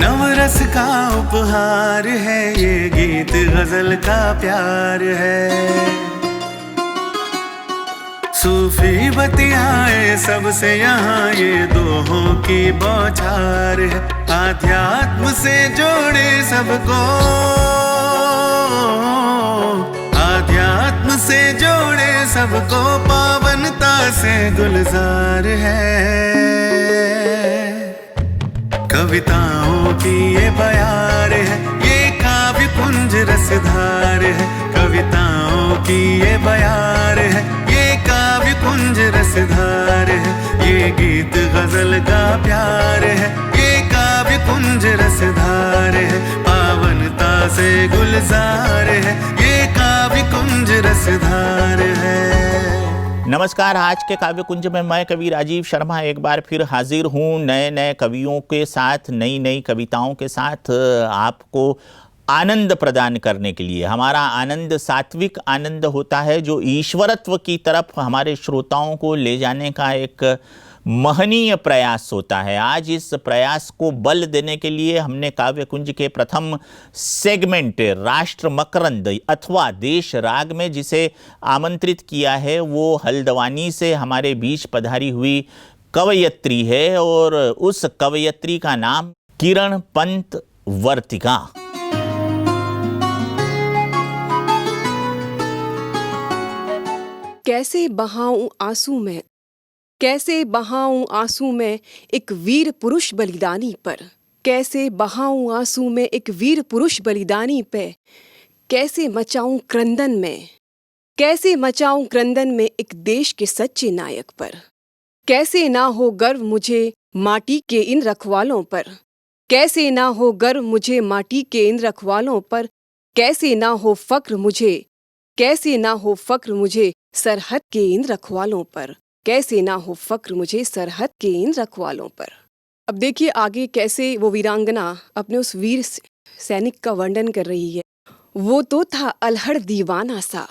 नवरस का उपहार है ये गीत, गजल का प्यार है। सूफी बतियाए सबसे यहाँ ये दोहों की बौछार है। आध्यात्म से जोड़े सबको, आध्यात्म से जोड़े सबको, पावनता से गुलजार है। कविताओं की ये बयार है, ये काव्य कुंज रसधार है। कविताओं की ये बयार है, ये काव्य कुंज रसधार है। ये गीत गजल का प्यार है, ये काव्य कुंज रसधार है। पावनता से गुलजार है, ये काव्य कुंज रसधार है। नमस्कार। आज के काव्य कुंज में मैं कवि राजीव शर्मा एक बार फिर हाजिर हूँ नए नए कवियों के साथ, नई नई कविताओं के साथ आपको आनंद प्रदान करने के लिए। हमारा आनंद सात्विक आनंद होता है जो ईश्वरत्व की तरफ हमारे श्रोताओं को ले जाने का एक महनीय प्रयास होता है। आज इस प्रयास को बल देने के लिए हमने काव्य कुंज के प्रथम सेगमेंट राष्ट्र मकरंद अथवा देश राग में जिसे आमंत्रित किया है वो हल्द्वानी से हमारे बीच पधारी हुई कवयत्री है और उस कवयत्री का नाम किरण पंत वर्तिका। कैसे बहाऊं आंसू में, कैसे बहाऊं आंसू में एक वीर पुरुष बलिदानी पर। कैसे बहाऊं आंसू में एक वीर पुरुष बलिदानी पे। कैसे मचाऊं क्रंदन में, कैसे मचाऊं क्रंदन में एक देश के सच्चे नायक पर। कैसे ना हो गर्व मुझे माटी के इन रखवालों पर। कैसे ना हो गर्व मुझे माटी के इन रखवालों पर। कैसे ना हो फक्र मुझे, कैसे ना हो फक्र मुझे सरहद के इन रखवालों पर। कैसे ना हो फक्र मुझे सरहद के इन रखवालों पर। अब देखिए आगे कैसे वो वीरांगना अपने उस वीर सैनिक का वर्णन कर रही है। वो तो था अलहड़ दीवाना सा,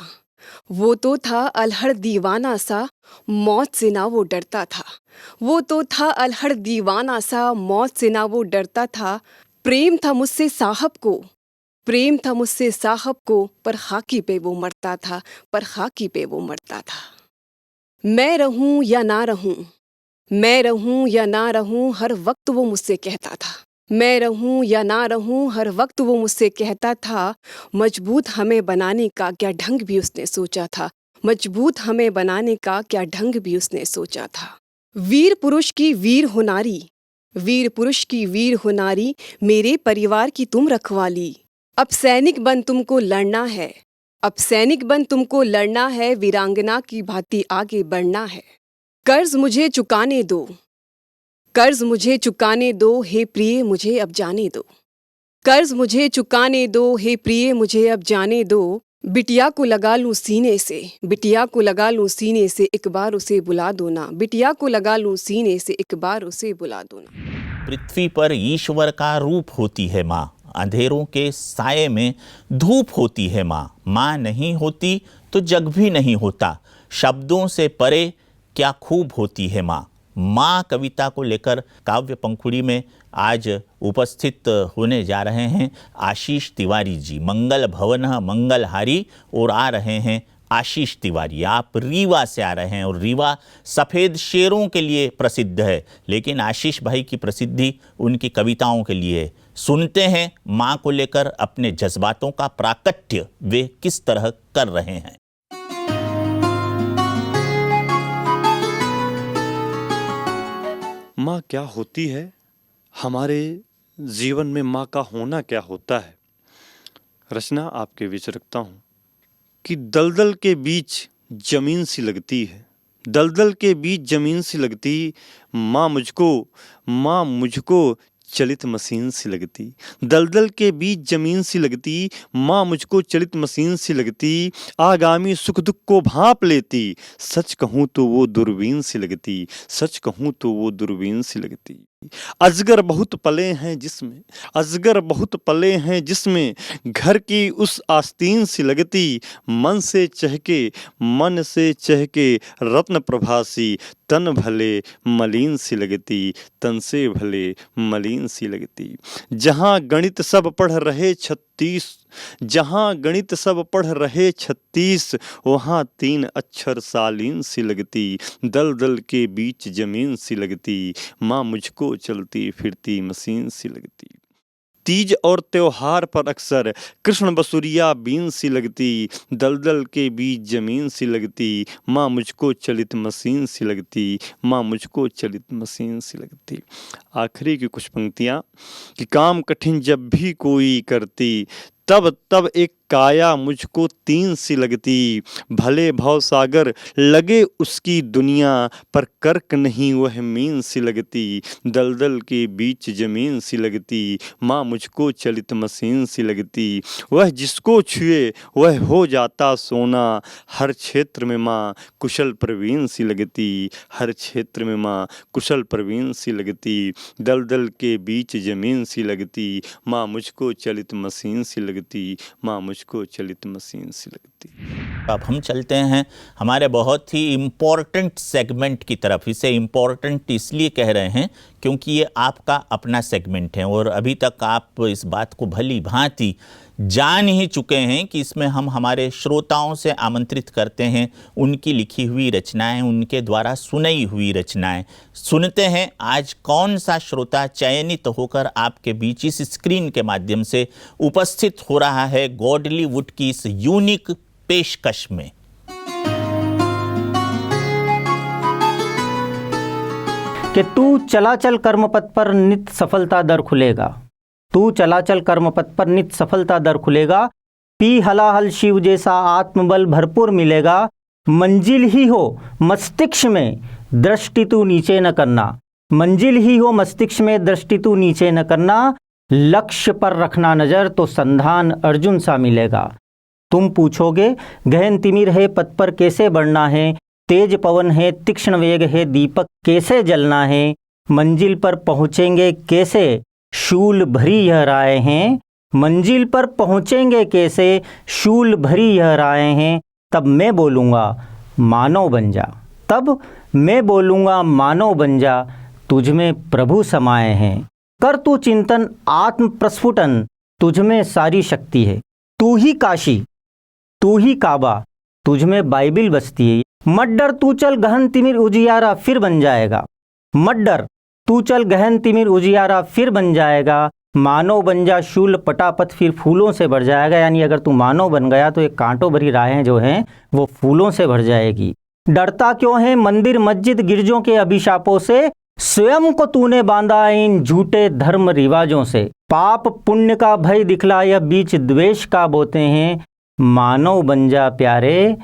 वो तो था अलहड़ दीवाना सा, मौत से ना वो डरता था। वो तो था अलहड़ दीवाना सा, मौत से ना वो डरता था। प्रेम था मुझसे साहब को, प्रेम था मुझसे साहब को, पर खाकी पे वो मरता था, पर खाकी पे वो मरता था। मैं रहूं या ना रहूं, मैं रहूं या ना रहूं, हर वक्त वो मुझसे कहता था। मैं रहूं या ना रहूं, हर वक्त वो मुझसे कहता था। मजबूत हमें बनाने का क्या ढंग भी उसने सोचा था। मजबूत हमें बनाने का क्या ढंग भी उसने सोचा था। वीर पुरुष की वीर होनारी, वीर पुरुष की वीर होनारी, मेरे परिवार की तुम रखवाली। अब सैनिक बन तुमको लड़ना है, अब सैनिक बन तुमको लड़ना है, वीरांगना की भांति आगे बढ़ना है। कर्ज मुझे चुकाने दो, कर्ज मुझे चुकाने दो, हे प्रिय मुझे अब जाने दो। कर्ज मुझे चुकाने दो, हे प्रिय मुझे अब जाने दो। बिटिया को लगा लूं सीने से, बिटिया को लगा लूं सीने से, एक बार उसे बुला दो ना। बिटिया को लगा लूं सीने से, एक बार उसे बुला दो ना। पृथ्वी पर ईश्वर का रूप होती है माँ, अंधेरों के साये में धूप होती है माँ। माँ नहीं होती तो जग भी नहीं होता, शब्दों से परे क्या खूब होती है माँ। माँ कविता को लेकर काव्य पंखुड़ी में आज उपस्थित होने जा रहे हैं आशीष तिवारी जी। मंगल भवन मंगलहारी और आ रहे हैं आशीष तिवारी। आप रीवा से आ रहे हैं और रीवा सफ़ेद शेरों के लिए प्रसिद्ध है, लेकिन आशीष भाई की प्रसिद्धि उनकी कविताओं के लिए है। सुनते हैं माँ को लेकर अपने जज्बातों का प्राकट्य वे किस तरह कर रहे हैं। माँ क्या होती है, हमारे जीवन में माँ का होना क्या होता है। रचना आपके बीच रखता हूँ कि दलदल के बीच जमीन सी लगती है, दलदल के बीच जमीन सी लगती, माँ मुझको चलित मशीन सी लगती। दलदल के बीच जमीन सी लगती, माँ मुझको चलित मशीन सी लगती। आगामी सुख दुख को भांप लेती, सच कहूँ तो वो दूरबीन सी लगती, सच कहूँ तो वो दूरबीन सी लगती। अजगर बहुत पले हैं जिसमें, अजगर बहुत पले हैं जिसमें, घर की उस आस्तीन सी लगती, मन से चहके रत्न प्रभासी, तन भले मलिन सी लगती, तन से भले मलिन सी लगती। जहाँ गणित सब पढ़ रहे 36, जहाँ गणित सब पढ़ रहे 36, वहाँ 3 अक्षर सालीन सी लगती, दल दल के बीच जमीन सी लगती, माँ मुझको चलती फिरती मशीन सी लगती। तीज और त्योहार पर अक्सर कृष्ण बसुरिया बीन सी लगती, दलदल के बीच जमीन सी लगती, माँ मुझको चलित मशीन सी लगती, माँ मुझको चलित मशीन सी लगती। आखिरी की कुछ पंक्तियाँ कि काम कठिन जब भी कोई करती, तब तब एक काया मुझको 3 सी लगती, भले भव सागर लगे उसकी दुनिया, पर कर्क नहीं वह मीन सी लगती, दलदल के बीच जमीन सी लगती, माँ मुझको चलित मशीन सी लगती। वह जिसको छुए वह हो जाता सोना, हर क्षेत्र में माँ कुशल प्रवीण सी लगती, हर क्षेत्र में माँ कुशल प्रवीण सी लगती, दलदल के बीच जमीन सी लगती, माँ मुझको चलित मशीन सी लगती, माँ मुझको चलित मशीन सी लगती। अब हम चलते हैं हमारे बहुत ही इम्पोर्टेंट सेगमेंट की तरफ। इसे इम्पोर्टेंट इसलिए कह रहे हैं क्योंकि ये आपका अपना सेगमेंट है और अभी तक आप इस बात को भली भांति जान ही चुके हैं कि इसमें हम हमारे श्रोताओं से आमंत्रित करते हैं उनकी लिखी हुई रचनाएं, उनके द्वारा सुनाई हुई रचनाएं। सुनते हैं आज कौन सा श्रोता चयनित होकर आपके बीच इस स्क्रीन के माध्यम से उपस्थित हो रहा है गॉडलीवुड की इस यूनिक पेशकश में। कि तू चलाचल कर्मपथ पर नित सफलता दर खुलेगा, तू चलाचल कर्मपथ पर नित सफलता दर खुलेगा, पी हलाहल शिव जैसा आत्मबल भरपूर मिलेगा, मंजिल ही हो मस्तिष्क में दृष्टि तू नीचे न करना, मंजिल ही हो मस्तिष्क में दृष्टि तू नीचे न करना, लक्ष्य पर रखना नजर तो संधान अर्जुन सा मिलेगा। तुम पूछोगे गहन तिमिर है पथ पर कैसे बढ़ना है, तेज पवन है तीक्ष्ण वेग है दीपक कैसे जलना है, मंजिल पर पहुँचेंगे कैसे शूल भरी यह राहें हैं, मंजिल पर पहुँचेंगे कैसे शूल भरी यह राहें हैं, तब मैं बोलूँगा मानव बन जा, तब मैं बोलूँगा मानव बन जा, तुझ में प्रभु समाये हैं, कर तू चिंतन आत्म प्रस्फुटन, तुझ में सारी शक्ति है, तू ही काशी तू ही काबा, तुझ में बाइबिल बसती है, मत डर तू चल गहन तिमिर उजियारा फिर बन जाएगा, मत डर तू चल गहन तिमिर उजियारा फिर बन जाएगा, मानव बन जा शूल पटापत फिर फूलों से भर जाएगा। यानी अगर तू मानव बन गया तो ये कांटों भरी राहें जो हैं वो फूलों से भर जाएगी। डरता क्यों है मंदिर मस्जिद गिरजों के अभिशापों से, स्वयं को तूने बांधा इन झूठे धर्म रिवाजों से, पाप पुण्य का भय दिखला यह बीच द्वेष का बोते हैं, मानव बन जा प्यारे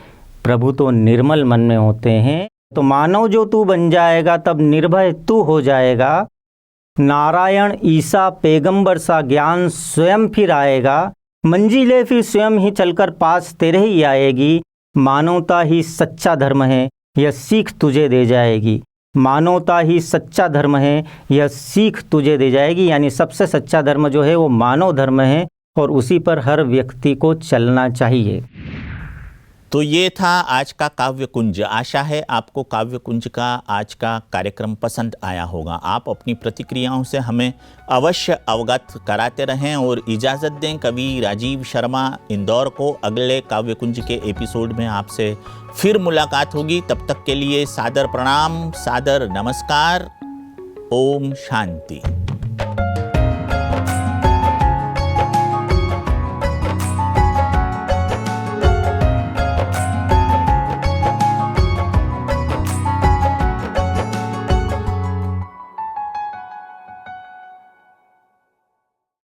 प्रभु तो निर्मल मन में होते हैं। तो मानव जो तू बन जाएगा तब निर्भय तू हो जाएगा, नारायण ईसा पैगंबर सा ज्ञान स्वयं फिर आएगा, मंजिलें फिर स्वयं ही चलकर पास तेरे ही आएगी, मानवता ही सच्चा धर्म है यह सीख तुझे दे जाएगी, मानवता ही सच्चा धर्म है यह सीख तुझे दे जाएगी। यानी सबसे सच्चा धर्म जो है वो मानव धर्म है और उसी पर हर व्यक्ति को चलना चाहिए। तो ये था आज का काव्य कुंज। आशा है आपको काव्य कुंज का आज का कार्यक्रम पसंद आया होगा। आप अपनी प्रतिक्रियाओं से हमें अवश्य अवगत कराते रहें और इजाज़त दें कवि राजीव शर्मा इंदौर को। अगले काव्य कुंज के एपिसोड में आपसे फिर मुलाकात होगी। तब तक के लिए सादर प्रणाम, सादर नमस्कार। ओम शांति।